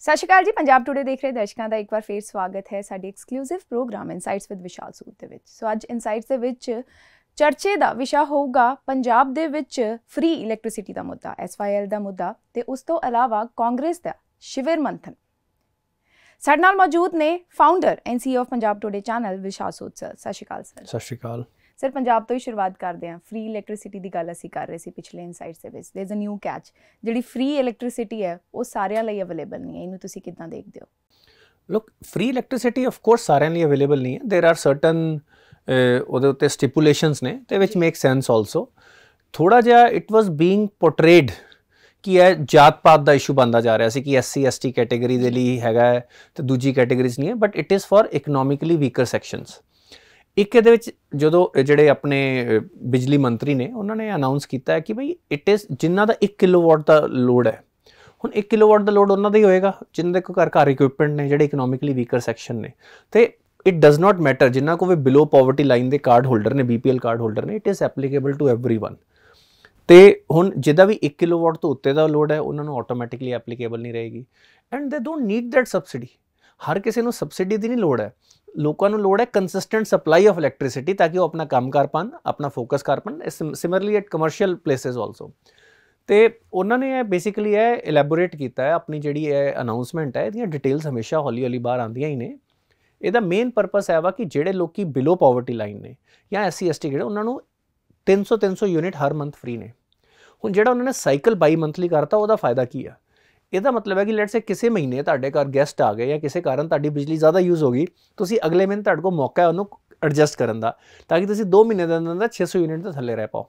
ਸਤਿ ਸ਼੍ਰੀ ਅਕਾਲ ਜੀ। ਪੰਜਾਬ ਟੂਡੇ ਦੇਖ ਰਹੇ ਦਰਸ਼ਕਾਂ ਦਾ ਇੱਕ ਵਾਰ ਫੇਰ ਸਵਾਗਤ ਹੈ ਸਾਡੇ ਐਕਸਕਲੂਸਿਵ ਪ੍ਰੋਗਰਾਮ ਇਨਸਾਈਟਸ ਵਿਦ ਵਿਸ਼ਾਲ ਸੂਦ ਦੇ ਵਿੱਚ। ਸੋ ਅੱਜ ਇਨਸਾਈਟਸ ਦੇ ਵਿੱਚ ਚਰਚੇ ਦਾ ਵਿਸ਼ਾ ਹੋਊਗਾ ਪੰਜਾਬ ਦੇ ਵਿੱਚ ਫ੍ਰੀ ਇਲੈਕਟ੍ਰਿਸਿਟੀ ਦਾ ਮੁੱਦਾ, SYL ਦਾ ਮੁੱਦਾ ਤੇ ਉਸ ਤੋਂ ਇਲਾਵਾ ਕਾਂਗਰਸ ਦਾ ਸ਼ਿਵਰ ਮੰਥਨ। ਸਾਡੇ ਨਾਲ ਮੌਜੂਦ ਨੇ founder NCE of Punjab today channel Vishal Sood sir. ਸਤਿ ਸ਼੍ਰੀ ਅਕਾਲ ਸਰ। ਸਤਿ ਸ਼੍ਰੀ ਅਕਾਲ ਸਰ, ਪੰਜਾਬ ਤੋਂ ਹੀ ਸ਼ੁਰੂਆਤ ਕਰਦੇ ਹਾਂ। ਫ੍ਰੀ ਇਲੈਕਟ੍ਰਿਸਿਟੀ ਦੀ ਗੱਲ ਅਸੀਂ ਕਰ ਰਹੇ ਸੀ ਪਿਛਲੇ ਇਨਸਾਈਟਸ ਦੇ ਵਿੱਚ। ਦੇयर इज अ ਨਿਊ ਕੈਚ, ਜਿਹੜੀ ਫ੍ਰੀ ਇਲੈਕਟ੍ਰਿਸਿਟੀ ਹੈ ਉਹ ਸਾਰਿਆਂ ਲਈ ਅਵੇਲੇਬਲ ਨਹੀਂ ਹੈ। ਇਹਨੂੰ ਤੁਸੀਂ ਕਿੱਦਾਂ ਦੇਖਦੇ ਹੋ? Look, free electricity of course ਸਾਰਿਆਂ ਲਈ ਅਵੇਲੇਬਲ ਨਹੀਂ ਹੈ। ਦੇਰ ਆਰ ਸਰਟਨ ਉਹਦੇ ਉੱਤੇ ਸਟਿਪੂਲੇਸ਼ਨਸ ਨੇ ਤੇ ਵਿਚ ਮੇਕ ਸੈਂਸ ਆਲਸੋ। ਥੋੜਾ ਜਿਹਾ ਇਟ ਵਾਸ ਬੀਇੰਗ ਪੋਰਟਰੇਡ ਕਿ ਇਹ ਜਾਤ ਪਾਤ ਦਾ ਇਸ਼ੂ ਬਣਦਾ ਜਾ ਰਿਹਾ ਸੀ ਕਿ SC ST ਕੈਟੇਗਰੀ ਦੇ ਲਈ ਹੈਗਾ ਹੈ ਤੇ ਦੂਜੀ ਕੈਟੇਗਰੀਜ਼ ਨਹੀਂ ਹੈ, but it is for economically weaker sections. ਇੱਕ ਇਹਦੇ ਵਿੱਚ ਜਦੋਂ ਜਿਹੜੇ ਆਪਣੇ ਬਿਜਲੀ ਮੰਤਰੀ ਨੇ ਉਹਨਾਂ ਨੇ ਅਨਾਊਂਸ ਕੀਤਾ ਹੈ ਕਿ ਬਈ ਇਟ ਇਜ਼ ਜਿਨ੍ਹਾਂ ਦਾ 1 ਕਿਲੋਵਾਟ ਦਾ ਲੋਡ ਹੈ। ਹੁਣ 1 ਕਿਲੋਵਾਟ ਦਾ ਲੋਡ ਉਹਨਾਂ ਦਾ ਹੀ ਹੋਏਗਾ ਜਿਨ੍ਹਾਂ ਦੇ ਕੋਲ ਘਰ ਇਕੁਇਪਮੈਂਟ ਨੇ, ਜਿਹੜੇ ਇਕਨੋਮਿਕਲੀ ਵੀਕਰ ਸੈਕਸ਼ਨ ਨੇ। ਤੇ ਇਟ ਡਜ਼ ਨਾਟ ਮੈਟਰ ਜਿਨ੍ਹਾਂ ਕੋਲ ਵੀ ਬਿਲੋ ਪੋਵਰਟੀ ਲਾਈਨ ਦੇ ਕਾਰਡ ਹੋਲਡਰ ਨੇ, BPL ਕਾਰਡ ਹੋਲਡਰ ਨੇ, it is applicable to everyone. ਤੇ ਹੁਣ ਜਿਹਦਾ ਵੀ 1 ਕਿਲੋਵਾਟ ਤੋਂ ਉੱਤੇ ਦਾ ਲੋਡ ਹੈ ਉਹਨਾਂ ਨੂੰ ਆਟੋਮੈਟਿਕਲੀ ਐਪਲੀਕੇਬਲ ਨਹੀਂ ਰਹੇਗੀ। ਐਂਡ ਦੇ ਡੋਂਟ ਨੀਡ ਦੈਟ ਸਬਸਿਡੀ। ਹਰ ਕਿਸੇ ਨੂੰ ਸਬਸਿਡੀ ਦੀ ਨਹੀਂ ਲੋੜ ਹੈ। ਲੋਕਾਂ ਨੂੰ ਲੋੜ ਹੈ ਕੰਸਿਸਟੈਂਟ ਸਪਲਾਈ ਆਫ ਇਲੈਕਟ੍ਰਿਸਿਟੀ ਤਾਂ ਕਿ ਉਹ ਆਪਣਾ ਕੰਮ ਕਰ ਪਾਣ, ਆਪਣਾ ਫੋਕਸ ਕਰ ਪਾਣ। Similarly at commercial places also. ਤੇ ਉਹਨਾਂ ਨੇ ਇਹ ਬੇਸਿਕਲੀ ਇਹ ਇਲੈਬੋਰੇਟ ਕੀਤਾ ਹੈ ਆਪਣੀ ਜਿਹੜੀ ਇਹ ਅਨਾਊਂਸਮੈਂਟ ਹੈ। ਇਹਦੀਆਂ ਡਿਟੇਲਸ ਹਮੇਸ਼ਾ ਹੌਲੀ ਹੌਲੀ ਬਾਹਰ ਆਉਂਦੀਆਂ ਹੀ ਨੇ। ਇਹਦਾ ਮੇਨ ਪਰਪਸ ਹੈ ਵਾ ਕਿ ਜਿਹੜੇ ਲੋਕੀ ਬਿਲੋ ਪਾਵਰਟੀ ਲਾਈਨ ਨੇ ਜਾਂ SC ST ਜਿਹੜੇ, ਉਹਨਾਂ ਨੂੰ 300 ਯੂਨਿਟ ਹਰ ਮੰਥ ਫ੍ਰੀ ਨੇ। ਹੁਣ ਜਿਹੜਾ ਉਹਨਾਂ ਨੇ ਸਾਈਕਲ ਬਾਈ ਮੰਥਲੀ ਕਰਤਾ, ਉਹਦਾ ਫਾਇਦਾ ਕੀ ਆ? ਇਹਦਾ ਮਤਲਬ ਹੈ ਕਿ ਲੈਟਸ ਸੇ ਕਿਸੇ ਮਹੀਨੇ ਤੁਹਾਡੇ ਘਰ ਗੈਸਟ ਆ ਗਏ ਜਾਂ ਕਿਸੇ ਕਾਰਨ ਤੁਹਾਡੀ ਬਿਜਲੀ ਜ਼ਿਆਦਾ ਯੂਜ਼ ਹੋ ਗਈ, ਤੁਸੀਂ ਅਗਲੇ ਮਹੀਨੇ ਤੁਹਾਡੇ ਕੋਲ ਮੌਕਾ ਹੈ ਉਹਨੂੰ ਐਡਜਸਟ ਕਰਨ ਦਾ, ਤਾਂ ਕਿ ਤੁਸੀਂ 2 ਮਹੀਨੇ ਦੇ ਅੰਦਰ 600 ਯੂਨਿਟ ਤੋਂ ਥੱਲੇ ਰਹਿ ਪਾਓ।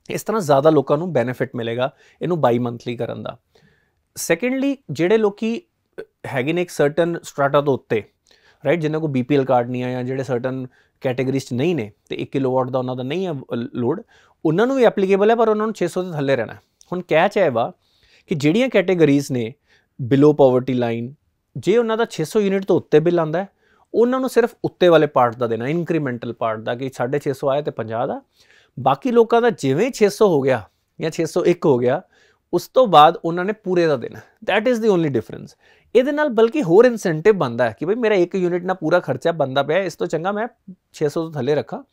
ਇਸ ਤਰ੍ਹਾਂ ਜ਼ਿਆਦਾ ਲੋਕਾਂ ਨੂੰ ਬੈਨੀਫਿਟ ਮਿਲੇਗਾ ਇਹਨੂੰ ਬਾਈ ਮੰਥਲੀ ਕਰਨ ਦਾ। ਸੈਕੰਡਲੀ, ਜਿਹੜੇ ਲੋਕੀ ਹੈਗੇ ਨੇ ਇੱਕ ਸਰਟਨ ਸਟਰਾਟਾ ਤੋਂ ਉੱਤੇ, ਰਾਈਟ, ਜਿਨ੍ਹਾਂ ਕੋਲ BPL ਕਾਰਡ ਨਹੀਂ ਆ ਜਾਂ ਜਿਹੜੇ ਸਰਟਨ ਕੈਟੇਗਰੀਜ਼ 'ਚ ਨਹੀਂ ਨੇ ਤੇ 1 ਕਿਲੋਵਾਟ ਦਾ ਉਹਨਾਂ ਦਾ ਨਹੀਂ ਹੈ ਲੋਡ, ਉਹਨਾਂ ਨੂੰ ਵੀ ਐਪਲੀਕੇਬਲ ਹੈ, ਪਰ ਉਹਨਾਂ ਨੂੰ 600 ਤੋਂ ਥੱਲੇ ਰਹਿਣਾ। ਹੁਣ ਕੈਚ ਹੈ ਵਾ ਕਿ ਜਿਹੜੀਆਂ ਕੈਟੇਗਰੀਜ਼ ਨੇ ਬਿਲੋ ਪਾਵਰਟੀ ਲਾਈਨ, ਜੇ ਉਹਨਾਂ ਦਾ 600 ਯੂਨਿਟ ਤੋਂ ਉੱਤੇ ਬਿੱਲ ਆਉਂਦਾ ਹੈ, ਉਹਨਾਂ ਨੂੰ ਸਿਰਫ ਉੱਤੇ ਵਾਲੇ ਪਾਰਟ ਦਾ ਦੇਣਾ, ਇਨਕਰੀਮੈਂਟਲ ਪਾਰਟ ਦਾ, ਕਿ 650 ਆਇਆ ਤੇ 50 ਦਾ। ਬਾਕੀ ਲੋਕਾਂ ਦਾ ਜਿਵੇਂ 600 ਹੋ ਗਿਆ ਜਾਂ 601 ਹੋ ਗਿਆ, ਉਸ ਤੋਂ ਬਾਅਦ ਉਹਨਾਂ ਨੇ ਪੂਰੇ ਦਾ ਦੇਣਾ। That is the only difference. ਇਹਦੇ ਨਾਲ ਬਲਕਿ ਹੋਰ ਇਨਸੈਂਟਿਵ ਬਣਦਾ ਹੈ ਕਿ ਬਈ ਮੇਰਾ 1 ਯੂਨਿਟ ਨਾਲ ਪੂਰਾ ਖਰਚਾ ਬਣਦਾ ਪਿਆ, ਇਸ ਤੋਂ ਚੰਗਾ ਮੈਂ 600 ਤੋਂ ਥੱਲੇ ਰੱਖਾਂ।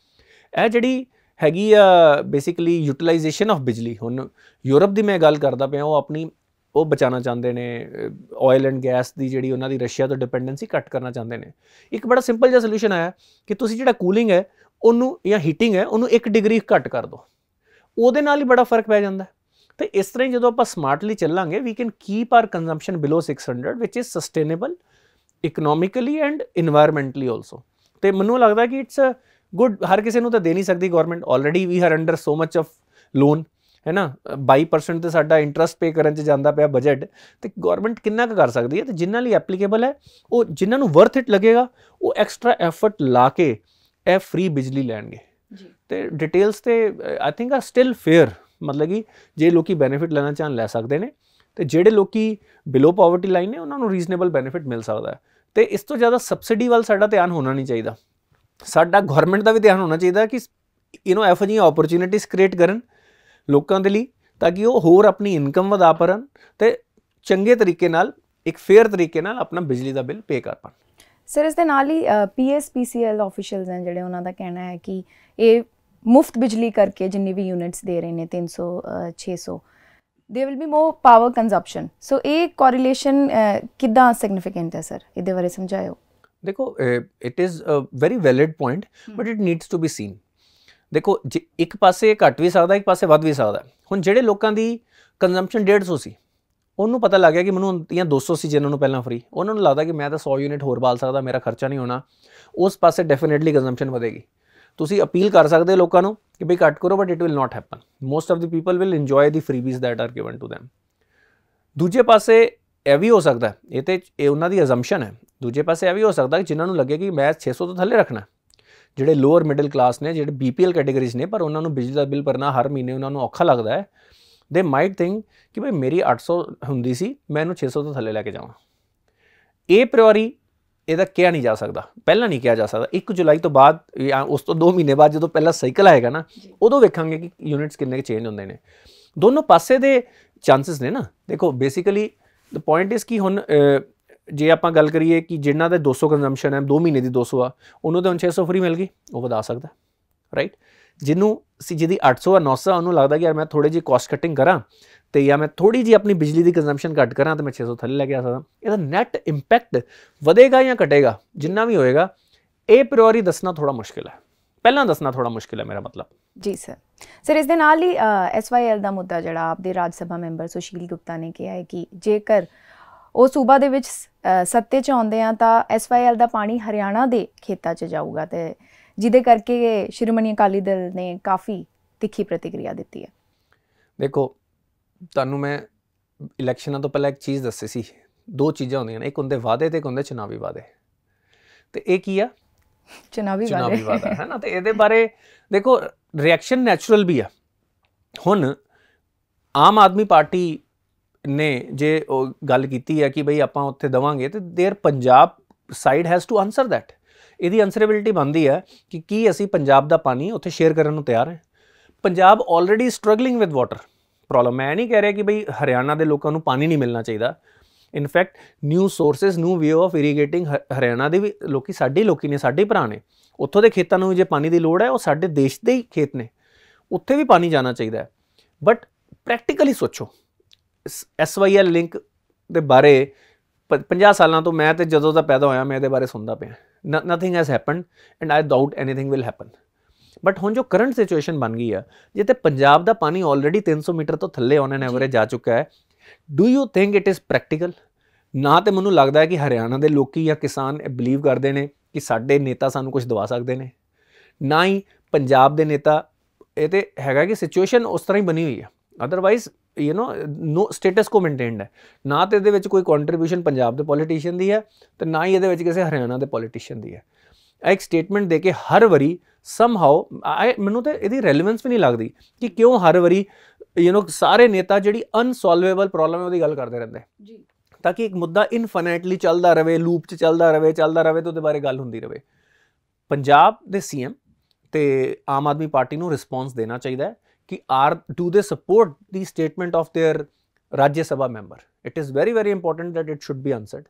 ਇਹ ਜਿਹੜੀ ਹੈਗੀ ਆ ਬੇਸਿਕਲੀ ਯੂਟੀਲਾਈਜੇਸ਼ਨ ਆਫ ਬਿਜਲੀ। ਹੁਣ ਯੂਰਪ ਦੀ ਮੈਂ ਗੱਲ ਕਰਦਾ ਪਿਆ, ਉਹ ਆਪਣੀ ਉਹ ਬਚਾਉਣਾ ਚਾਹੁੰਦੇ ਨੇ, ਆਇਲ ਐਂਡ ਗੈਸ ਦੀ ਜਿਹੜੀ ਉਹਨਾਂ ਦੀ ਰਸ਼ੀਆ ਤੋਂ ਡਿਪੈਂਡੈਂਸੀ ਘੱਟ ਕਰਨਾ ਚਾਹੁੰਦੇ ਨੇ। ਇੱਕ ਬੜਾ ਸਿੰਪਲ ਜਿਹਾ ਸੋਲੂਸ਼ਨ ਆਇਆ ਕਿ ਤੁਸੀਂ ਜਿਹੜਾ ਕੂਲਿੰਗ ਹੈ ਉਹਨੂੰ ਜਾਂ ਹੀਟਿੰਗ ਹੈ ਉਹਨੂੰ 1 ਡਿਗਰੀ ਘੱਟ ਕਰ ਦਿਓ, ਉਹਦੇ ਨਾਲ ਹੀ ਬੜਾ ਫਰਕ ਪੈ ਜਾਂਦਾ। ਤੇ ਇਸ ਤਰ੍ਹਾਂ ਹੀ ਜਦੋਂ ਆਪਾਂ ਸਮਾਰਟਲੀ ਚੱਲਾਂਗੇ, we can keep our consumption below 600 ਵਿਚ is sustainable economically and environmentally also. ਤੇ ਮੈਨੂੰ ਲੱਗਦਾ ਕਿ ਇਟਸ ਗੁੱਡ। ਹਰ ਕਿਸੇ ਨੂੰ ਤਾਂ ਦੇ ਨਹੀਂ ਸਕਦੀ government, already we are under so much of loan, ਹੈ ਨਾ। 22% ਤੇ ਸਾਡਾ ਇੰਟਰਸਟ ਪੇ ਕਰਨ 'ਚ ਜਾਂਦਾ ਪਿਆ ਬਜਟ, ਤੇ ਗੌਰਮੈਂਟ ਕਿੰਨਾ ਕੁ ਕਰ ਸਕਦੀ ਹੈ? ਤੇ ਜਿਨ੍ਹਾਂ ਲਈ ਐਪਲੀਕੇਬਲ ਹੈ, ਉਹ ਜਿਨ੍ਹਾਂ ਨੂੰ ਵਰਥ ਇਟ ਲੱਗੇਗਾ, ਉਹ ਐਕਸਟਰਾ ਐਫਰਟ ਲਾ ਕੇ ਇਹ ਫ੍ਰੀ ਬਿਜਲੀ ਲੈਣਗੇ। ਤੇ ਡਿਟੇਲਸ ਤੇ I think are still fair, ਮਤਲਬ ਕਿ ਜੇ ਲੋਕੀ ਬੈਨੀਫਿਟ ਲੈਣਾ ਚਾਹਣ ਲੈ ਸਕਦੇ ਨੇ, ਤੇ ਜਿਹੜੇ ਲੋਕੀ ਬਿਲੋ ਪਾਵਰਟੀ ਲਾਈਨ ਨੇ ਉਹਨਾਂ ਨੂੰ ਰੀਜ਼ਨੇਬਲ ਬੈਨੀਫਿਟ ਮਿਲ ਸਕਦਾ ਹੈ। ਤੇ ਇਸ ਤੋਂ ਜ਼ਿਆਦਾ ਸਬਸਿਡੀ ਵੱਲ ਸਾਡਾ ਧਿਆਨ ਹੋਣਾ ਨਹੀਂ ਚਾਹੀਦਾ। ਸਾਡਾ ਗੌਰਮੈਂਟ ਦਾ ਵੀ ਧਿਆਨ ਹੋਣਾ ਚਾਹੀਦਾ ਕਿ ਇਹੋ ਜਿਹੀਆਂ ਓਪਰਚੁਨਿਟੀਜ਼ ਕ੍ਰੀਏਟ ਕਰਨ ਲੋਕਾਂ ਦੇ ਲਈ, ਤਾਂ ਕਿ ਉਹ ਹੋਰ ਆਪਣੀ ਇਨਕਮ ਵਧਾ ਪਾਉਣ ਤੇ ਚੰਗੇ ਤਰੀਕੇ ਨਾਲ, ਇੱਕ ਫੇਅਰ ਤਰੀਕੇ ਨਾਲ ਆਪਣਾ ਬਿਜਲੀ ਦਾ ਬਿੱਲ ਪੇ ਕਰ ਪਾਉਣ। ਸਰ, ਇਸ ਦੇ ਨਾਲ ਹੀ PSPCL ਆਫੀਸ਼ੀਅਲਸ ਹਨ ਜਿਹੜੇ, ਉਹਨਾਂ ਦਾ ਕਹਿਣਾ ਹੈ ਕਿ ਇਹ ਮੁਫਤ ਬਿਜਲੀ ਕਰਕੇ ਜਿੰਨੀ ਵੀ ਯੂਨਿਟਸ ਦੇ ਰਹੇ ਨੇ 300 600, there will be more power consumption. So ਇਹ ਕੋਰਿਲੇਸ਼ਨ ਕਿੱਦਾਂ ਸਿਗਨੀਫਿਕੈਂਟ ਹੈ ਸਰ? ਇਹਦੇ ਬਾਰੇ ਸਮਝਾਇਓ। ਦੇਖੋ, it is a very valid point, but it needs to be seen. ਦੇਖੋ, ਜੇ ਇੱਕ ਪਾਸੇ ਘੱਟ ਵੀ ਸਕਦਾ, ਇੱਕ ਪਾਸੇ ਵੱਧ ਵੀ ਸਕਦਾ। ਹੁਣ ਜਿਹੜੇ ਲੋਕਾਂ ਦੀ ਕੰਜ਼ੰਪਸ਼ਨ 150 ਸੀ, ਉਹਨੂੰ ਪਤਾ ਲੱਗ ਗਿਆ ਕਿ ਮੈਨੂੰ ਜਾਂ 200 ਸੀ ਜਿਹਨਾਂ ਨੂੰ ਪਹਿਲਾਂ ਫ੍ਰੀ, ਉਹਨਾਂ ਨੂੰ ਲੱਗਦਾ ਕਿ ਮੈਂ ਤਾਂ 100 ਯੂਨਿਟ ਹੋਰ ਬਾਲ ਸਕਦਾ, ਮੇਰਾ ਖਰਚਾ ਨਹੀਂ ਹੋਣਾ। ਉਸ ਪਾਸੇ ਡੈਫੀਨੇਟਲੀ ਕੰਜ਼ੰਪਸ਼ਨ ਵਧੇਗੀ। ਤੁਸੀਂ ਅਪੀਲ ਕਰ ਸਕਦੇ ਹੋ ਲੋਕਾਂ ਨੂੰ ਕਿ ਬਈ ਘੱਟ ਕਰੋ, but it will not happen. Most of the people will enjoy the freebies that are given to them. ਦੂਜੇ ਪਾਸੇ ਇਹ ਵੀ ਹੋ ਸਕਦਾ, ਇਹ ਉਹਨਾਂ ਦੀ ਅਜ਼ੰਪਸ਼ਨ ਹੈ, ਦੂਜੇ ਪਾਸੇ ਇਹ ਵੀ ਹੋ ਸਕਦਾ ਕਿ ਜਿਨ੍ਹਾਂ ਨੂੰ ਲੱਗੇ ਕਿ ਮੈਂ 600 ਤੋਂ ਥੱਲੇ ਰੱਖਣਾ, ਜਿਹੜੇ ਲੋਅਰ ਮਿਡਲ ਕਲਾਸ ਨੇ, ਜਿਹੜੇ BPL ਕੈਟੇਗਰੀਜ਼ ਨੇ, ਪਰ ਉਹਨਾਂ ਨੂੰ ਬਿਜਲੀ ਦਾ ਬਿੱਲ ਭਰਨਾ ਹਰ ਮਹੀਨੇ ਉਹਨਾਂ ਨੂੰ ਔਖਾ ਲੱਗਦਾ ਹੈ, ਦੇ ਮਾਈਟ ਥਿੰਕ ਕਿ ਬਈ ਮੇਰੀ 800 ਹੁੰਦੀ ਸੀ, ਮੈਂ ਇਹਨੂੰ 600 ਤੋਂ ਥੱਲੇ ਲੈ ਕੇ ਜਾਵਾਂ। ਇਹ ਪ੍ਰਿਓਰੀ ਇਹਦਾ ਕਿਹਾ ਨਹੀਂ ਜਾ ਸਕਦਾ, ਪਹਿਲਾਂ ਨਹੀਂ ਕਿਹਾ ਜਾ ਸਕਦਾ। 1 ਜੁਲਾਈ ਤੋਂ ਬਾਅਦ ਜਾਂ ਉਸ ਤੋਂ 2 ਮਹੀਨੇ ਬਾਅਦ ਜਦੋਂ ਪਹਿਲਾ ਸਾਈਕਲ ਆਏਗਾ ਨਾ, ਉਦੋਂ ਵੇਖਾਂਗੇ ਕਿ ਯੂਨਿਟਸ ਕਿੰਨੇ ਚੇਂਜ ਹੁੰਦੇ ਨੇ। ਦੋਨੋਂ ਪਾਸੇ ਦੇ ਚਾਂਸਸ ਨੇ ਨਾ। ਦੇਖੋ, ਬੇਸਿਕਲੀ ਦ ਪੁਆਇੰਟ ਇਜ਼ ਕਿ ਹੁਣ ਜੇ ਆਪਾਂ ਗੱਲ ਕਰੀਏ ਕਿ ਜਿਨ੍ਹਾਂ ਦੇ 200 ਕੰਜ਼ੰਪਸ਼ਨ ਹੈ 2 ਮਹੀਨੇ ਦੀ 200 ਆ ਉਹਨੂੰ ਤਾਂ ਹੁਣ 600 ਫ੍ਰੀ ਮਿਲ ਗਈ, ਉਹ ਵਧਾ ਸਕਦਾ ਰਾਈਟ। ਜਿਹਨੂੰ ਜਿਹਦੀ 800 ਆ 900 ਆ ਉਹਨੂੰ ਲੱਗਦਾ ਕਿ ਯਾਰ ਮੈਂ ਥੋੜੀ ਜਿਹੀ ਕਾਸਟ ਕਟਿੰਗ ਕਰਾਂ ਤੇ ਜਾਂ ਮੈਂ ਥੋੜੀ ਜਿਹੀ ਆਪਣੀ ਬਿਜਲੀ ਦੀ ਕੰਜ਼ੰਪਸ਼ਨ ਘੱਟ ਕਰਾਂ ਤਾਂ ਮੈਂ 600 ਥੱਲੇ ਲੈ ਕੇ ਆ ਸਕਦਾ। ਇਹਦਾ ਨੈਟ ਇੰਪੈਕਟ ਵਧੇਗਾ ਜਾਂ ਘਟੇਗਾ ਜਿੰਨਾ ਵੀ ਹੋਏਗਾ ਇਹ ਪ੍ਰਾਇੋਰੀ ਦੱਸਣਾ ਥੋੜਾ ਮੁਸ਼ਕਿਲ ਹੈ, ਪਹਿਲਾਂ ਦੱਸਣਾ ਥੋੜਾ ਮੁਸ਼ਕਿਲ ਹੈ ਮੇਰਾ ਮਤਲਬ। ਜੀ ਸਰ ਇਸ ਦੇ ਨਾਲ ਹੀ SYL ਦਾ ਮੁੱਦਾ ਜਿਹੜਾ ਆਪਦੇ ਰਾਜ ਸਭਾ ਮੈਂਬਰ ਸੁਸ਼ੀਲ ਗੁਪਤਾ ਨੇ ਕਿਹਾ ਹੈ ਕਿ ਜੇਕਰ ਉਹ ਸੂਬਾ ਦੇ ਵਿੱਚ ਸੱਤੇ 'ਚ ਆਉਂਦੇ ਆ ਤਾਂ SYL ਦਾ ਪਾਣੀ ਹਰਿਆਣਾ ਦੇ ਖੇਤਾਂ 'ਚ ਜਾਊਗਾ ਤੇ ਜਿਹਦੇ ਕਰਕੇ ਸ਼੍ਰੋਮਣੀ ਅਕਾਲੀ ਦਲ ਨੇ ਕਾਫੀ ਤਿੱਖੀ ਪ੍ਰਤੀਕਿਰਿਆ ਦਿੱਤੀ ਹੈ। ਦੇਖੋ ਤੁਹਾਨੂੰ ਮੈਂ ਇਲੈਕਸ਼ਨਾਂ ਤੋਂ ਪਹਿਲਾਂ ਇੱਕ ਚੀਜ਼ ਦੱਸੀ ਸੀ, ਦੋ ਚੀਜ਼ਾਂ ਹੁੰਦੀਆਂ ਨੇ, ਇੱਕ ਹੁੰਦੇ ਵਾਅਦੇ ਤੇ ਇੱਕ ਹੁੰਦੇ ਚੁਣਾਵੀ ਵਾਅਦੇ। ਤੇ ਇਹ ਕੀ ਆ? ਚੁਣਾਵੀ ਵਾਅਦਾ ਹੈ ਨਾ। ਤੇ ਇਹਦੇ ਬਾਰੇ ਦੇਖੋ ਰਿਐਕਸ਼ਨ ਨੈਚੁਰਲ ਵੀ ਆ। ਹੁਣ ਆਮ ਆਦਮੀ ਪਾਰਟੀ ਨੇ ਜੇ ਉਹ ਗੱਲ ਕੀਤੀ ਹੈ ਕਿ ਬਈ ਆਪਾਂ ਉੱਥੇ ਦੇਵਾਂਗੇ ਤੇ there Punjab side has to answer that. ਇਹਦੀ ਆਨਸਰੇਬਿਲਿਟੀ ਬਣਦੀ ਹੈ ਕਿ ਕੀ ਅਸੀਂ ਪੰਜਾਬ ਦਾ ਪਾਣੀ ਉੱਥੇ ਸ਼ੇਅਰ ਕਰਨ ਨੂੰ ਤਿਆਰ ਹੈ। Punjab already struggling with water problem. ਮੈਂ ਨਹੀਂ ਕਹਿ ਰਿਹਾ ਕਿ ਬਈ ਹਰਿਆਣਾ ਦੇ ਲੋਕਾਂ ਨੂੰ ਪਾਣੀ ਨਹੀਂ ਮਿਲਣਾ ਚਾਹੀਦਾ। In fact new sources new way of irrigating Haryana ਦੇ ਵੀ ਲੋਕੀ ਸਾਡੇ ਲੋਕੀ ਨੇ, ਸਾਡੇ ਭਰਾ ਨੇ। ਉੱਥੋਂ ਦੇ ਖੇਤਾਂ ਨੂੰ ਜੇ ਪਾਣੀ ਦੀ ਲੋੜ ਹੈ ਉਹ ਸਾਡੇ ਦੇਸ਼ ਦੇ ਹੀ ਖੇਤ ਨੇ, ਉੱਥੇ ਵੀ ਪਾਣੀ ਜਾਣਾ ਚਾਹੀਦਾ ਹੈ। ਬਟ ਪ੍ਰੈਕਟੀਕਲੀ ਸੋਚੋ SYL ਲਿੰਕ ਦੇ ਬਾਰੇ 50 ਸਾਲਾਂ ਤੋਂ ਮੈਂ ਤੇ ਜਦੋਂ ਦਾ ਪੈਦਾ ਹੋਇਆ ਮੈਂ ਇਹਦੇ ਬਾਰੇ ਸੁਣਦਾ ਪਿਆ। Nothing has happened and I doubt anything will happen. But ਹੁਣ ਜੋ ਕਰੰਟ ਸਿਚੁਏਸ਼ਨ ਬਣ ਗਈ ਆ ਜਿੱਥੇ ਪੰਜਾਬ ਦਾ ਪਾਣੀ ਆਲਰੇਡੀ 300 ਮੀਟਰ ਤੋਂ ਥੱਲੇ ਔਨ ਐਨ ਐਵਰੇਜ ਜਾ ਚੁੱਕਾ ਹੈ, do you think it is practical? ਨਾ ਤੇ ਮੈਨੂੰ ਲੱਗਦਾ ਹੈ ਕਿ ਹਰਿਆਣਾ ਦੇ ਲੋਕੀ ਜਾਂ ਕਿਸਾਨ ਬਿਲੀਵ ਕਰਦੇ ਨੇ ਕਿ ਸਾਡੇ ਨੇਤਾ ਸਾਨੂੰ ਕੁਝ ਦਵਾ ਸਕਦੇ ਨੇ, ਨਾ ਹੀ ਪੰਜਾਬ ਦੇ ਨੇਤਾ। ਇਹ ਤੇ ਹੈਗਾ ਕਿ ਸਿਚੁਏਸ਼ਨ ਉਸ ਤਰ੍ਹਾਂ ਹੀ ਬਣੀ ਹੋਈ ਹੈ। ਅਦਰਵਾਈਜ਼ ਨੋ ਸਟੇਟਸ ਕੋ ਮੇਨਟੇਨਡ ਹੈ। ਨਾ ਤੇ ਇਹਦੇ ਵਿੱਚ ਕੋਈ ਕੰਟਰੀਬਿਊਸ਼ਨ ਪੰਜਾਬ ਦੇ ਪੋਲੀਟੀਸ਼ੀਅਨ ਦੀ ਹੈ ਤੇ ਨਾ ਹੀ ਇਹਦੇ ਵਿੱਚ ਕਿਸੇ ਹਰਿਆਣਾ ਦੇ ਪੋਲੀਟੀਸ਼ੀਅਨ ਦੀ ਹੈ। ਇੱਕ ਸਟੇਟਮੈਂਟ ਦੇ ਕੇ ਹਰ ਵਾਰੀ ਸਮਹਾਉ ਮੈਨੂੰ ਤਾਂ ਇਹਦੀ ਰੈਲੇਵੈਂਸ ਵੀ ਨਹੀਂ ਲੱਗਦੀ ਕਿ ਕਿਉਂ ਹਰ ਵਾਰੀ ਸਾਰੇ ਨੇਤਾ ਜਿਹੜੀ ਅਨਸੋਲਵੇਬਲ ਪ੍ਰੋਬਲਮ ਹੈ ਉਹਦੀ ਗੱਲ ਕਰਦੇ ਰਹਿੰਦੇ ਜੀ, ਤਾਂ ਕਿ ਇੱਕ ਮੁੱਦਾ ਇਨਫਾਈਨਾਈਟਲੀ ਚੱਲਦਾ ਰਹੇ, ਲੂਪ 'ਚ ਚੱਲਦਾ ਰਹੇ ਤੇ ਉਹਦੇ ਬਾਰੇ ਗੱਲ ਹੁੰਦੀ ਰਹੇ। ਪੰਜਾਬ ਦੇ CM ਤੇ ਆਮ ਆਦਮੀ ਪਾਰਟੀ ਨੂੰ ਰਿਸਪੌਂਸ ਦੇਣਾ ਚਾਹੀਦਾ ਹੈ ਕਿ do they support the statement of their Rajya Sabha member? It is very very important that it should be answered.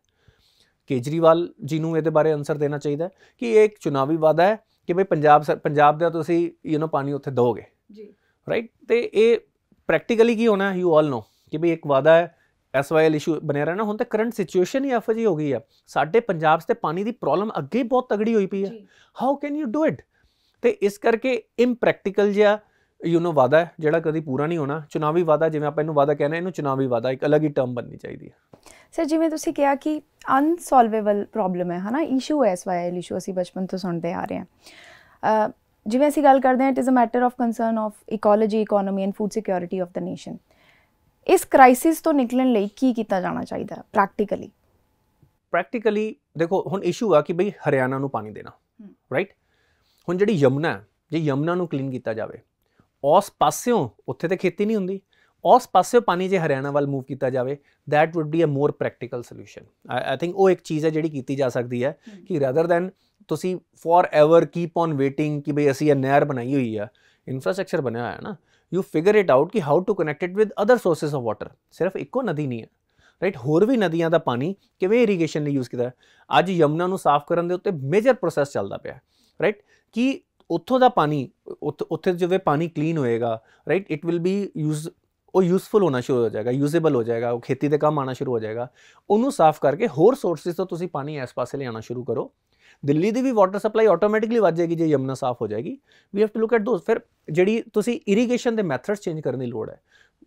Kejriwal ji ਨੂੰ ਇਹਦੇ ਬਾਰੇ ਆਨਸਰ ਦੇਣਾ ਚਾਹੀਦਾ ਕਿ ਇਹ ਇੱਕ ਚੁਣਾਵੀ ਵਾਅਦਾ ਹੈ ਕਿ ਬਈ ਪੰਜਾਬ ਦਾ ਤੁਸੀਂ ਪਾਣੀ ਉੱਥੇ ਦਿਓਗੇ ਜੀ, ਰਾਈਟ। ਤੇ ਇਹ ਪ੍ਰੈਕਟੀਕਲੀ ਕੀ ਹੋਣਾ ਯੂ ਆਲ ਨੋ ਕਿ ਬਈ ਇੱਕ ਵਾਅਦਾ ਹੈ, SYL ਇਸ਼ੂ ਬਣਿਆ ਰਹਿਣਾ। ਹੁਣ ਤਾਂ ਕਰੰਟ ਸਿਚੁਏਸ਼ਨ ਹੀ ਇਹੋ ਜਿਹੀ ਹੋ ਗਈ ਆ, ਸਾਡੇ ਪੰਜਾਬ 'ਚ ਤੇ ਪਾਣੀ ਦੀ ਪ੍ਰੋਬਲਮ ਅੱਗੇ ਬਹੁਤ ਤਗੜੀ ਹੋਈ ਪਈ ਹੈ। How can you do it? ਤੇ ਇਸ ਕਰਕੇ ਇੰਪ੍ਰੈਕਟੀਕਲ ਜਿਹਾ ਵਾਅਦਾ ਹੈ ਜਿਹੜਾ ਕਦੀ ਪੂਰਾ ਨਹੀਂ ਹੋਣਾ। ਚੁਣਾਵੀ ਵਾਅਦਾ ਜਿਵੇਂ ਆਪਾਂ ਇਹਨੂੰ ਵਾਅਦਾ ਕਹਿੰਦੇ, ਇਹਨੂੰ ਚੁਣਾਵੀ ਵਾਅਦਾ ਇੱਕ ਅਲੱਗ ਹੀ ਟਰਮ ਬਣਨੀ ਚਾਹੀਦੀ ਹੈ। ਸਰ ਜਿਵੇਂ ਤੁਸੀਂ ਕਿਹਾ ਕਿ ਅਨਸੋਲਵੇਬਲ ਪ੍ਰੋਬਲਮ ਹੈ ਨਾ, ਇਸ਼ੂ ਹੈ SYL ਇਸ਼ੂ, ਅਸੀਂ ਬਚਪਨ ਤੋਂ ਸੁਣਦੇ ਆ ਰਹੇ ਹਾਂ। ਜਿਵੇਂ ਅਸੀਂ ਗੱਲ ਕਰਦੇ ਹਾਂ it is a matter of concern of ecology, economy and food security of the nation. ਇਸ ਕ੍ਰਾਈਸਿਸ ਤੋਂ ਨਿਕਲਣ ਲਈ ਕੀ ਕੀਤਾ ਜਾਣਾ ਚਾਹੀਦਾ ਪ੍ਰੈਕਟੀਕਲੀ? ਦੇਖੋ ਹੁਣ ਇਸ਼ੂ ਆ ਕਿ ਬਈ ਹਰਿਆਣਾ ਨੂੰ ਪਾਣੀ ਦੇਣਾ, ਰਾਈਟ। ਹੁਣ ਜਿਹੜੀ ਯਮੁਨਾ ਹੈ, ਜੇ ਯਮੁਨਾ ਨੂੰ ਕਲੀਨ ਕੀਤਾ ਜਾਵੇ, ਉਸ ਪਾਸਿਓਂ ਉੱਥੇ ਤੇ ਖੇਤੀ ਨਹੀਂ ਹੁੰਦੀ, ਉਸ ਪਾਸਿਓਂ ਪਾਣੀ ਜੇ ਹਰਿਆਣਾ ਵੱਲ ਮੂਵ ਕੀਤਾ ਜਾਵੇ that would be a more practical solution. I think ਉਹ ਇੱਕ ਚੀਜ਼ ਹੈ ਜਿਹੜੀ ਕੀਤੀ ਜਾ ਸਕਦੀ ਹੈ ਕਿ ਰੈਦਰ ਦੈਨ ਤੁਸੀਂ forever keep on waiting ਕਿ ਬਈ ਅਸੀਂ ਇਹ ਨਹਿਰ ਬਣਾਈ ਹੋਈ ਆ, ਇਨਫਰਾਸਟਰਕਚਰ ਬਣਿਆ ਹੋਇਆ ਨਾ, ਯੂ ਫਿਗਰ ਇਟ ਆਊਟ ਕਿ how to connect it with other sources of water. ਸਿਰਫ ਇੱਕੋ ਨਦੀ ਨਹੀਂ ਹੈ, ਰਾਈਟ। ਹੋਰ ਵੀ ਨਦੀਆਂ ਦਾ ਪਾਣੀ ਕਿਵੇਂ ਇਰੀਗੇਸ਼ਨ ਲਈ ਯੂਜ਼ ਕੀਤਾ। ਅੱਜ ਯਮੁਨਾ ਨੂੰ ਸਾਫ਼ ਕਰਨ ਦੇ ਉੱਤੇ ਮੇਜਰ ਪ੍ਰੋਸੈਸ ਚੱਲਦਾ ਪਿਆ, ਰਾਈਟ। ਕਿ ਉੱਥੋਂ ਦਾ ਪਾਣੀ ਉੱਥੇ ਜਿਵੇਂ ਪਾਣੀ ਕਲੀਨ ਹੋਏਗਾ, ਰਾਈਟ, ਇਟ ਵਿਲ ਬੀ ਉਹ ਯੂਜ਼ਫੁਲ ਹੋਣਾ ਸ਼ੁਰੂ ਹੋ ਜਾਏਗਾ, ਯੂਜ਼ੇਬਲ ਹੋ ਜਾਏਗਾ, ਉਹ ਖੇਤੀ ਦੇ ਕੰਮ ਆਉਣਾ ਸ਼ੁਰੂ ਹੋ ਜਾਏਗਾ। ਉਹਨੂੰ ਸਾਫ਼ ਕਰਕੇ ਹੋਰ ਸੋਰਸਿਸ ਤੋਂ ਤੁਸੀਂ ਪਾਣੀ ਇਸ ਪਾਸੇ ਲਿਆਉਣਾ ਸ਼ੁਰੂ ਕਰੋ। ਦਿੱਲੀ ਦੀ ਵੀ ਵਾਟਰ ਸਪਲਾਈ ਆਟੋਮੈਟਿਕਲੀ ਵੱਧ ਜਾਏਗੀ ਜੇ ਯਮੁਨਾ ਸਾਫ਼ ਹੋ ਜਾਏਗੀ। We have to look at those. ਫਿਰ ਜਿਹੜੀ ਤੁਸੀਂ ਇਰੀਗੇਸ਼ਨ ਦੇ ਮੈਥਡਸ ਚੇਂਜ ਕਰਨ ਦੀ ਲੋੜ ਹੈ।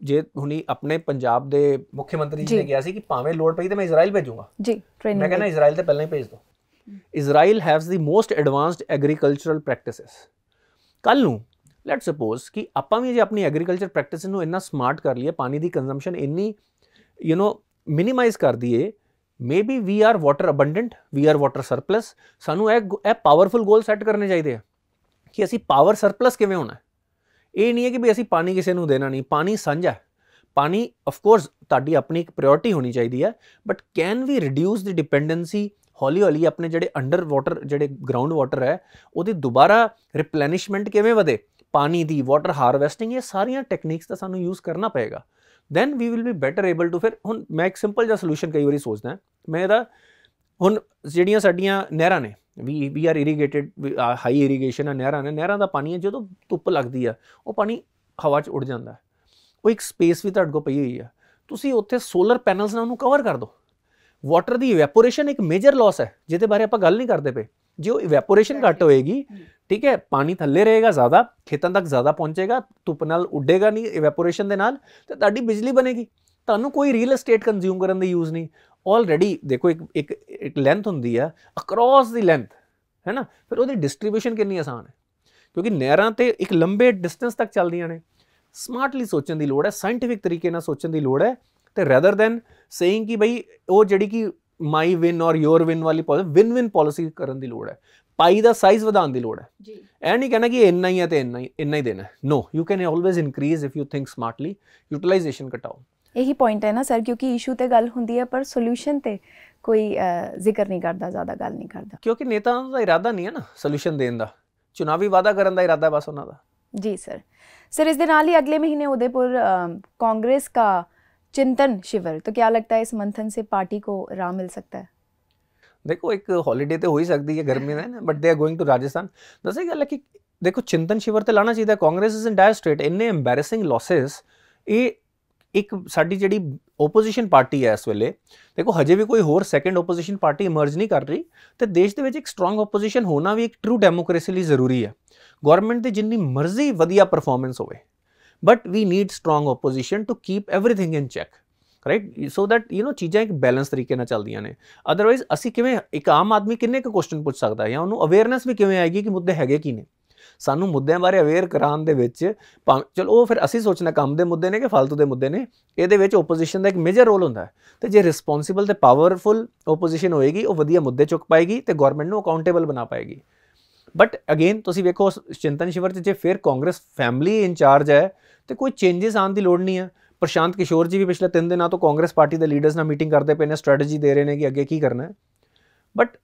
ਜੇ ਹੁਣੀ ਆਪਣੇ ਪੰਜਾਬ ਦੇ ਮੁੱਖ ਮੰਤਰੀ ਜੀ ਨੇ ਕਿਹਾ ਸੀ ਕਿ ਭਾਵੇਂ ਲੋੜ ਪਈ ਤਾਂ ਮੈਂ ਇਜ਼ਰਾਈਲ ਭੇਜੂੰਗਾ ਜੀ, ਮੈਂ ਕਹਿੰਦਾ ਇਜ਼ਰਾਈਲ ਤੇ ਪਹਿਲਾਂ ਹੀ ਭੇਜ ਦਿਓ। Israel has the most advanced agricultural practices. ਕੱਲ ਨੂੰ ਲੈਟ ਸਪੋਜ਼ ਕਿ ਆਪਾਂ ਵੀ ਜੇ ਆਪਣੀ ਐਗਰੀਕਲਚਰ ਪ੍ਰੈਕਟਿਸ ਨੂੰ ਇੰਨਾ ਸਮਾਰਟ ਕਰ ਲਈਏ, ਪਾਣੀ ਦੀ ਕੰਜ਼ੰਪਸ਼ਨ ਇੰਨੀ ਮਿਨੀਮਾਈਜ਼ ਕਰ ਦਈਏ, maybe we are water abundant, we are water surplus. ਸਾਨੂੰ ਇਹ ਪਾਵਰਫੁਲ ਗੋਲ ਸੈੱਟ ਕਰਨੇ ਚਾਹੀਦੇ ਆ ਕਿ ਅਸੀਂ ਪਾਵਰ ਸਰਪਲਸ ਕਿਵੇਂ ਹੋਣਾ। ਇਹ ਨਹੀਂ ਹੈ ਕਿ ਵੀ ਅਸੀਂ ਪਾਣੀ ਕਿਸੇ ਨੂੰ ਦੇਣਾ ਨਹੀਂ, ਪਾਣੀ ਸਾਂਝਾ। ਪਾਣੀ ਆਫਕੋਰਸ ਤੁਹਾਡੀ ਆਪਣੀ ਇੱਕ ਪ੍ਰਾਇੋਰਟੀ ਹੋਣੀ ਚਾਹੀਦੀ ਹੈ, but can we reduce the dependency ਹੌਲੀ ਹੌਲੀ ਆਪਣੇ ਜਿਹੜੇ ਅੰਡਰ ਵਾਟਰ ਜਿਹੜੇ ਗਰਾਊਂਡ ਵਾਟਰ ਹੈ ਉਹਦੀ ਦੁਬਾਰਾ ਰਿਪਲੈਨਿਸ਼ਮੈਂਟ ਕਿਵੇਂ ਵਧੇ, ਪਾਣੀ ਦੀ ਵਾਟਰ ਹਾਰਵੈਸਟਿੰਗ, ਇਹ ਸਾਰੀਆਂ ਟੈਕਨੀਕਸ ਤਾਂ ਸਾਨੂੰ ਯੂਜ਼ ਕਰਨਾ ਪਏਗਾ। Then we will be better able to. ਫਿਰ ਹੁਣ ਮੈਂ ਇੱਕ ਸਿੰਪਲ ਜਿਹਾ ਸੋਲੂਸ਼ਨ ਕਈ ਵਾਰੀ ਸੋਚਦਾ, ਮੈਂ ਇਹਦਾ ਹੁਣ ਜਿਹੜੀਆਂ ਸਾਡੀਆਂ ਨਹਿਰਾਂ ਨੇ ਵੀ ਆਰ ਇਰੀਗੇਟਿਡ, ਹਾਈ ਇਰੀਗੇਸ਼ਨ ਆ ਨਹਿਰਾਂ ਨੇ, ਨਹਿਰਾਂ ਦਾ ਪਾਣੀ ਹੈ ਜਦੋਂ ਧੁੱਪ ਲੱਗਦੀ ਆ ਉਹ ਪਾਣੀ ਹਵਾ 'ਚ ਉੱਡ ਜਾਂਦਾ, ਉਹ ਇੱਕ ਸਪੇਸ ਵੀ ਤੁਹਾਡੇ ਕੋਲ ਪਈ ਹੋਈ ਆ, ਤੁਸੀਂ ਉੱਥੇ ਸੋਲਰ ਪੈਨਲਸ ਨਾਲ ਉਹਨੂੰ ਕਵਰ ਕਰ ਦਿਓ। ਵਾਟਰ ਦੀ ਇਵੈਪੋਰੇਸ਼ਨ ਇੱਕ ਮੇਜਰ ਲਾਸ ਹੈ ਜਿਹਦੇ ਬਾਰੇ ਆਪਾਂ ਗੱਲ ਨਹੀਂ ਕਰਦੇ ਪਏ। ਜੇ ਉਹ ਇਵੈਪੋਰੇਸ਼ਨ ਘੱਟ ਹੋਏਗੀ, ਠੀਕ ਹੈ, ਪਾਣੀ ਥੱਲੇ ਰਹੇਗਾ ਜ਼ਿਆਦਾ, ਖੇਤਾਂ ਤੱਕ ਜ਼ਿਆਦਾ ਪਹੁੰਚੇਗਾ, ਧੁੱਪ ਨਾਲ ਉੱਡੇਗਾ ਨਹੀਂ ਇਵੈਪੋਰੇਸ਼ਨ ਦੇ ਨਾਲ, ਤੇ ਤੁਹਾਡੀ ਬਿਜਲੀ ਬਣੇਗੀ, ਤੁਹਾਨੂੰ ਕੋਈ ਰੀਅਲ estate ਕੰਜ਼ਿਊਮ ਕਰਨ ਦੀ ਯੂਜ਼ ਨਹੀਂ। ਆਲਰੇਡੀ ਦੇਖੋ ਇੱਕ ਲੈਂਥ ਹੁੰਦੀ ਆ ਅਕਰੋਸ ਦੀ ਲੈਂਥ, ਹੈ ਨਾ, ਫਿਰ ਉਹਦੀ ਡਿਸਟਰੀਬਿਊਸ਼ਨ ਕਿੰਨੀ ਆਸਾਨ ਹੈ, ਕਿਉਂਕਿ ਨਹਿਰਾਂ ਤੇ ਇੱਕ ਲੰਬੇ ਡਿਸਟੈਂਸ ਤੱਕ ਚੱਲਦੀਆਂ ਨੇ। ਸਮਾਰਟਲੀ ਸੋਚਣ ਦੀ ਲੋੜ ਹੈ, ਸਾਇੰਟੀਫਿਕ ਤਰੀਕੇ ਨਾਲ ਸੋਚਣ ਦੀ ਲੋੜ ਹੈ, ਤੇ ਰੈਦਰ ਦੈਨ ਸੇਇੰਗ ਕਿ ਬਈ ਉਹ ਜਿਹੜੀ ਕਿ ਮਾਈ ਵਿਨ ਔਰ ਯੋਰ ਵਿਨ ਵਾਲੀ ਵਿਨ ਵਿਨ ਪਾਲਿਸੀ ਕਰਨ ਦੀ ਲੋੜ ਹੈ। ਪਾਈ ਦਾ ਸਾਈਜ਼ ਵਧਾਉਣ ਦੀ ਲੋੜ ਹੈ ਜੀ। ਇਹ ਨਹੀਂ ਕਹਿਣਾ ਕਿ ਇੰਨਾ ਹੀ ਹੈ ਤੇ ਇੰਨਾ ਹੀ ਦੇਣਾ, no, you can always increase if you think smartly. Utilisation ਘਟਾਓ। ਇਹੀ ਪੁਆਇੰਟ ਹੈ ਨਾ ਸਰ, ਕਿਉਂਕਿ ਇਸ਼ੂ ਤੇ ਗੱਲ ਹੁੰਦੀ ਹੈ ਪਰ ਸੋਲੂਸ਼ਨ ਤੇ ਕੋਈ ਜ਼ਿਕਰ ਨਹੀਂ ਕਰਦਾ, ਜ਼ਿਆਦਾ ਗੱਲ ਨਹੀਂ ਕਰਦਾ, ਕਿਉਂਕਿ ਨੇਤਾਵਾਂ ਦਾ ਇਰਾਦਾ ਨਹੀਂ ਹੈ ਨਾ ਸੋਲੂਸ਼ਨ ਦੇਣ ਦਾ, ਚੁਣਾਵੀ ਵਾਅਦਾ ਕਰਨ ਦਾ ਇਰਾਦਾ ਬਸ ਉਹਨਾਂ ਦਾ। ਜੀ सर इस दिन ही अगले महीने उदयपुर कांग्रेस का चिंतन शिविर, तो क्या लगता है इस मंथन से पार्टी को राह मिल सकता है? देखो एक हॉलीडे तो हो ही सकती है गर्मी में ना, but they are going to Rajasthan. दस गल है कि देखो चिंतन शिविर तो लाना चाहिए। Congress is in dire state, इन्ने एम्बैरेसिंग लॉसेस। ये एक साडी जिहड़ी ओपोजिशन पार्टी है इस वेले, देखो हजे भी कोई होर सैकेंड ओपोजिशन पार्टी इमर्ज नहीं कर रही, तो देश के एक स्ट्रोंग ओपोजिशन होना भी एक ट्रू डेमोक्रेसी लिए जरूरी है। गवर्नमेंट की जिन्नी मर्जी वधिया परफॉर्मेंस होवे, but we need strong opposition to keep everything in check, right, so that you know चीज़ां एक बैलेंस तरीके नाल चलदियां ने। अदरवाइज असी किवें एक आम आदमी किन्ने क क्वेश्चन पुछ सकदा है, या उन्होंने अवेयरनेस भी किवें आएगी कि मुद्दे हैगे की ने। सानू मुद्दों बारे अवेयर कराने दे विच चलो वो फिर असी सोचना काम दे मुद्दे ने कि फालतू दे मुद्दे ने, इहदे विच ओपोजिशन का एक मेजर रोल होंदा है। तो जे रिस्पोंसिबल ते पावरफुल ओपोजिशन होएगी, वो वधिया मुद्दे चुक पाएगी तो गवर्नमेंट नूं अकाउंटेबल बना पाएगी। बट अगेन तुसीं वेखो चिंतन शिविर च जे फिर कांग्रेस फैमिली इंचार्ज है तो कोई चेंजिस आने की लोड़ नहीं है। प्रशांत किशोर जी भी पिछले 3 दिनों तो कांग्रेस पार्टी के लीडर्स नाल मीटिंग करते पे ने, स्ट्रैटेजी दे रहे हैं कि अगे की करना है। But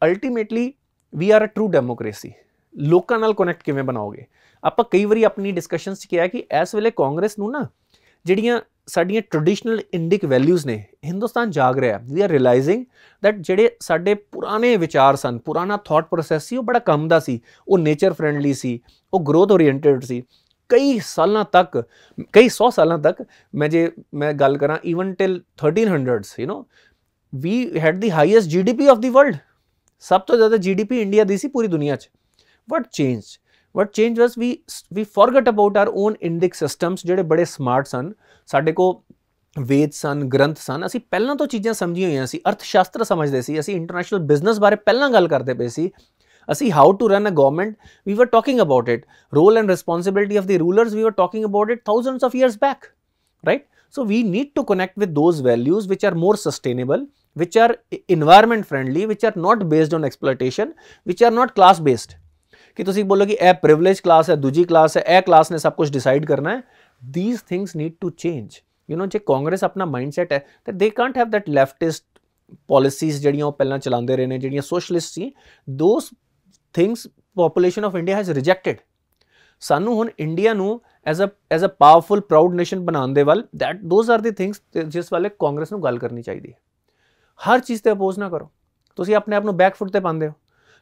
ultimately we are a true democracy. लोकां नाल कनैक्ट किवें बनाओगे? आपां कई वारी अपनी डिस्कशनस च किहा कि इस वेले कांग्रेस नूं ना जिहड़ियां साडियां ट्रेडिशनल इंडिक वैल्यूज़ ने, हिंदुस्तान जाग रहा है। वी आर रियलाइजिंग दैट जिहड़े साडे पुराने विचार सन, पुराना थॉट प्रोसैस सी, वो बड़ा कम दा सी, वो नेचर फ्रेंडली सी, वो ग्रोथ ओरीएंटेड सी। कई सालों तक, कई 100 सालों तक, मैं गल करा even till 1300s, you know, we had the highest GDP of the world. सब तो ज़्यादा GDP इंडिया दी सी पूरी दुनिया च। What changed? What changed was we forgot about our own Indic systems ਜਿਹੜੇ ਬੜੇ ਸਮਾਰਟ ਸਨ। ਸਾਡੇ ਕੋ ਵੇਦ ਸਨ, ਗ੍ਰੰਥ ਸਨ, ਅਸੀਂ ਪਹਿਲਾਂ ਤੋਂ ਚੀਜ਼ਾਂ ਸਮਝੀਆਂ ਹੋਈਆਂ ਸੀ, ਅਰਥ ਸ਼ਾਸਤਰ ਸਮਝਦੇ ਸੀ, ਅਸੀਂ ਇੰਟਰਨੈਸ਼ਨਲ ਬਿਜ਼ਨਸ ਬਾਰੇ ਪਹਿਲਾਂ ਗੱਲ ਕਰਦੇ ਪਏ ਸੀ, ਅਸੀਂ how to run a government we were talking about it, role and responsibility of the rulers we were talking about it thousands of years back, right? So we need to connect with those values which are more sustainable, which are environment friendly, which are not based on exploitation, which are not class based। कि तुसी बोलो कि ए privilege class है, दूजी class है, ए class ने सब कुछ डिसाइड करना है। These things need to change. You know, जे कांग्रेस अपना माइंडसैट है तो they can't have that leftist policies जिहड़ियां पहलां चलाते रहे ने, जिहड़ियां सोशलिस्ट सी, those things population of India has rejected. सानू हुण इंडिया नू as a powerful proud nation बनाने दे वल, that those are the things जिस वाले कांग्रेस नू गल करनी चाहिए। हर चीज़ ते अपोज ना करो, तुसी अपने आप नू बैक फुट ते पांदे हो।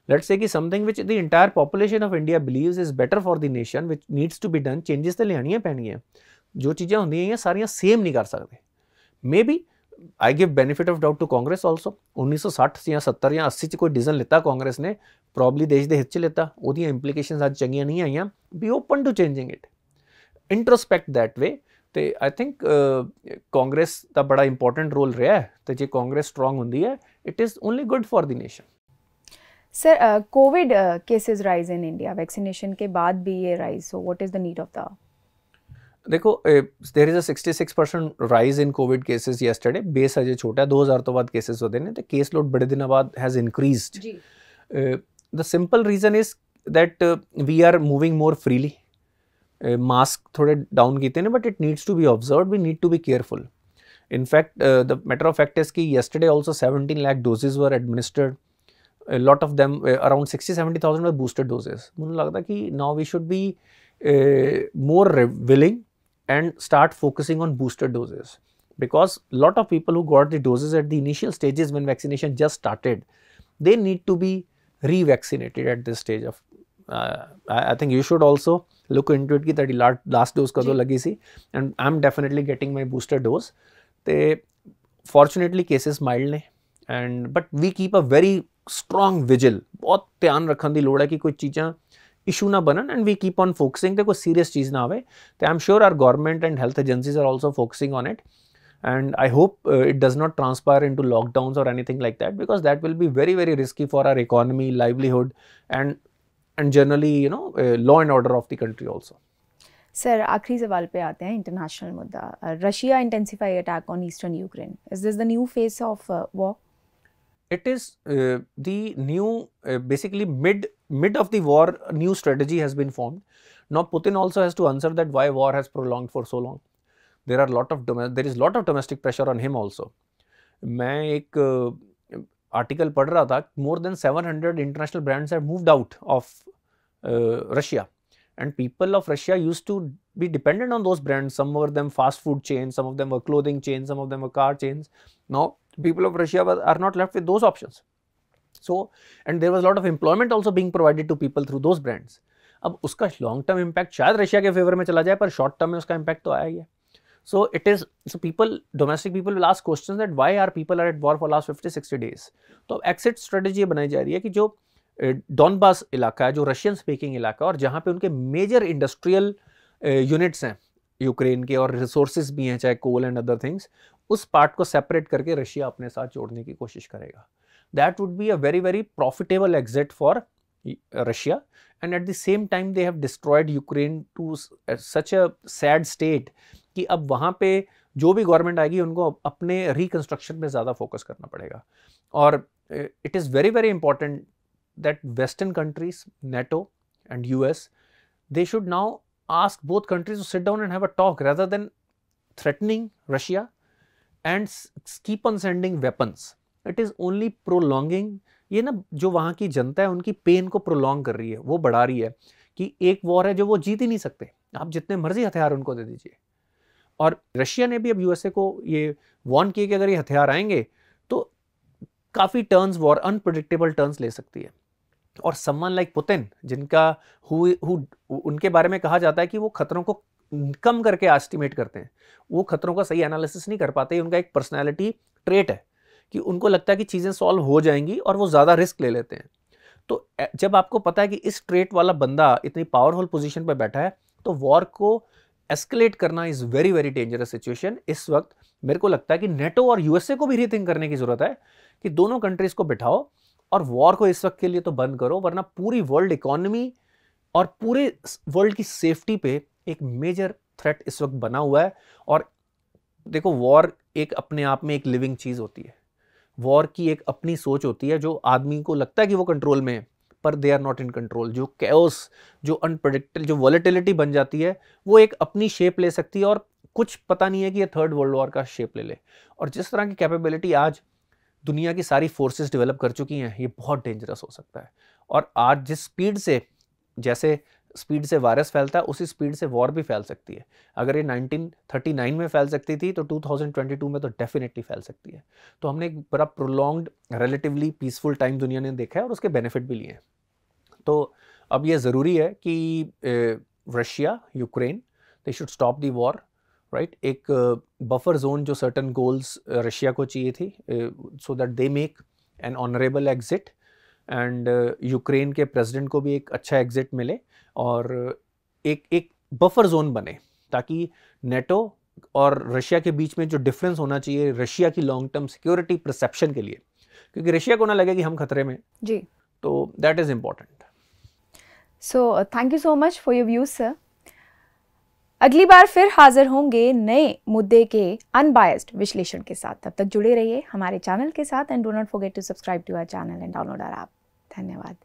Let's say कि something which the entire population of India believes is better for the nation, which needs to be done, changes तो लियानियां पैणियां। जो चीज़ां होंदियां हैं सारियां सेम नहीं कर सकते। Maybe I give benefit of doubt to Congress also. 1960 या 70 या 80 कोई डिसीजन लेता कांग्रेस ने, प्रॉब्ली देश के हित च लेता, उहदियां इंप्लीकेशनस अज चंगियां नहीं आईयां। Be open to changing it, introspect that way. तो आई थिंक कांग्रेस का बड़ा इंपॉर्टेंट रोल रहा है। तो जे कांग्रेस स्ट्रोंग होंदी है, it is only good for the nation. Sir Covid cases rise in India, vaccination के बाद भी ये rise, so what is the need of the? देखो there is a 66% rise in Covid cases yesterday. Base अजे छोटा है, 2000 तो बाद केसेस होते हैं, तो केस लोड बड़े दिनों बाद has increased. The simple reason is that we are moving more freely. Mask थोड़े डाउन किए हैं, but it needs to be observe, we need to be careful. In fact the matter of fact is कि yesterday also 17 lakh doses were administered. A lot of them, around 60-70,000 were boosted doses. मुझे लगता है कि now we should be more willing and start focusing on booster doses. because lot of people who got the doses at the initial stages when vaccination just started, they need to be revaccinated at this stage of I think you should also look into it कि ਤੁਹਾਡੀ last dose कदों लगी सी, and I'm definitely getting my booster dose. ते fortunately cases mild ने, and but we keep a very strong vigil, बहुत ध्यान रखने ਦੀ ਲੋੜ है कि कोई चीज़ां issue ना बनन, and we keep on focusing ते कोई serious चीज़ ना आवे. ते I'm sure our government and health agencies are also focusing on it, and I hope it does not transpire into lockdowns or anything like that, because that will be very very risky for our economy, livelihood, and generally law and order of the country also. Sir आखिरी सवाल पे आते हैं, international मुद्दा, Russia intensify attack on eastern Ukraine, is this the new face of war? It is the new basically mid of the war, a new strategy has been formed. Now Putin also has to answer that why war has prolonged for so long. There is lot of domestic pressure on him also. मैं एक article पढ़ रहा था, more than 700 international brands have moved out of Russia, and people of Russia used to be dependent on those brands. Some of them fast food chains, some of them were clothing chains, some of them were car chains. Now people of Russia are not left with those options. So, and there was a lot of employment also being provided to people through those brands. अब उसका long term impact शायद Russia के favour में चला जाए, पर short term में उसका इम्पैक्ट तो आया ही है. So it is, so people, domestic people will ask questions that why are people are at war for last 50-60 days. तो एक्सिट स्ट्रेटेजी बनाई जा रही है कि जो डॉनबास इलाका है, जो रशियन स्पीकिंग इलाका, और जहाँ पे उनके मेजर इंडस्ट्रियल यूनिट्स हैं यूक्रेन के, और रिसोर्सेज भी हैं, चाहे कोल एंड अदर थिंग्स, उस पार्ट को सेपरेट करके रशिया अपने साथ जोड़ने की कोशिश करेगा. That would be a very very profitable exit for Russia, and at the same time they have destroyed Ukraine to such a sad state कि अब वहाँ पे जो भी गवर्नमेंट आएगी उनको अपने रिकंस्ट्रक्शन में ज़्यादा फोकस करना पड़ेगा. और it is very very important that Western countries, NATO and US, they should now ask both countries to sit down and have a talk rather than threatening Russia and keep on sending weapons. It is only prolonging, ये ना जो वहाँ की जनता है उनकी pen को prolong कर रही है, वो बढ़ा रही है कि एक वॉर है जो वो जीत ही नहीं सकते, आप जितने मर्जी हथियार उनको दे दीजिए. और रशिया ने भी अब यूएसए को ये वार्न किया कि अगर ये हथियार आएंगे तो काफ़ी टर्न्स, वॉर अनप्रेडिक्टेबल टर्न्स ले सकती है. और समवन लाइक पुतिन, जिनका उनके बारे में कहा जाता है कि वो खतरों को कम करके एस्टिमेट करते हैं, वो खतरों का सही एनालिसिस नहीं कर पाते. उनका एक पर्सनैलिटी ट्रेट है कि उनको लगता है कि चीज़ें सॉल्व हो जाएंगी और वो ज़्यादा रिस्क ले लेते हैं. तो जब आपको पता है कि इस ट्रेट वाला बंदा इतनी पावरफुल पोजीशन पर बैठा है, तो वॉर को एस्केलेट करना is very very dangerous situation. इस वक्त मेरे को लगता है कि नेटो और यूएसए को भी रीथिंक करने की ज़रूरत है कि दोनों कंट्रीज़ को बिठाओ और वॉर को इस वक्त के लिए तो बंद करो, वरना पूरी वर्ल्ड इकोनॉमी और पूरे वर्ल्ड की सेफ्टी पे एक मेजर थ्रेट इस वक्त बना हुआ है. और देखो, वॉर एक अपने आप में एक लिविंग चीज़ होती है. वॉर की एक अपनी सोच होती है जो आदमी को लगता है कि वो कंट्रोल में है, पर they are not in control. जो कैओस, जो अनप्रेडिक्टेबल, जो वॉलेटिलिटी बन जाती है, वो एक अपनी शेप ले सकती है और कुछ पता नहीं है कि ये थर्ड वर्ल्ड वॉर का शेप ले ले. और जिस तरह की कैपेबिलिटी आज दुनिया की सारी फोर्सेस डेवलप कर चुकी हैं, ये बहुत डेंजरस हो सकता है. और आज जिस स्पीड से, जैसे स्पीड से वायरस फैलता है, उसी स्पीड से वॉर भी फैल सकती है. अगर ये 1939 में फैल सकती थी तो 2022 में तो डेफिनेटली फैल सकती है. तो हमने एक बड़ा प्रोलॉन्ग्ड, रिलेटिवली पीसफुल टाइम दुनिया ने देखा है और उसके बेनिफिट भी लिए हैं. तो अब ये ज़रूरी है कि Russia, Ukraine, they should stop the war, right. एक बफर जोन जो सर्टन गोल्स रशिया को चाहिए थी, so that they make an honourable exit, and Ukraine के प्रेसिडेंट को भी एक अच्छा एग्जिट मिले और एक बफर जोन बने, ताकि नेटो और रशिया के बीच में जो डिफरेंस होना चाहिए रशिया की लॉन्ग टर्म सिक्योरिटी परसेप्शन के लिए, क्योंकि रशिया को ना लगे कि हम खतरे में जी, तो that is important. So thank you so much for your views sir. अगली बार फिर हाजिर होंगे नए मुद्दे के अनबायस्ड विश्लेषण के साथ. तब तक जुड़े रहिए हमारे चैनल के साथ, and do not forget to subscribe to our channel and download our app. धन्यवाद.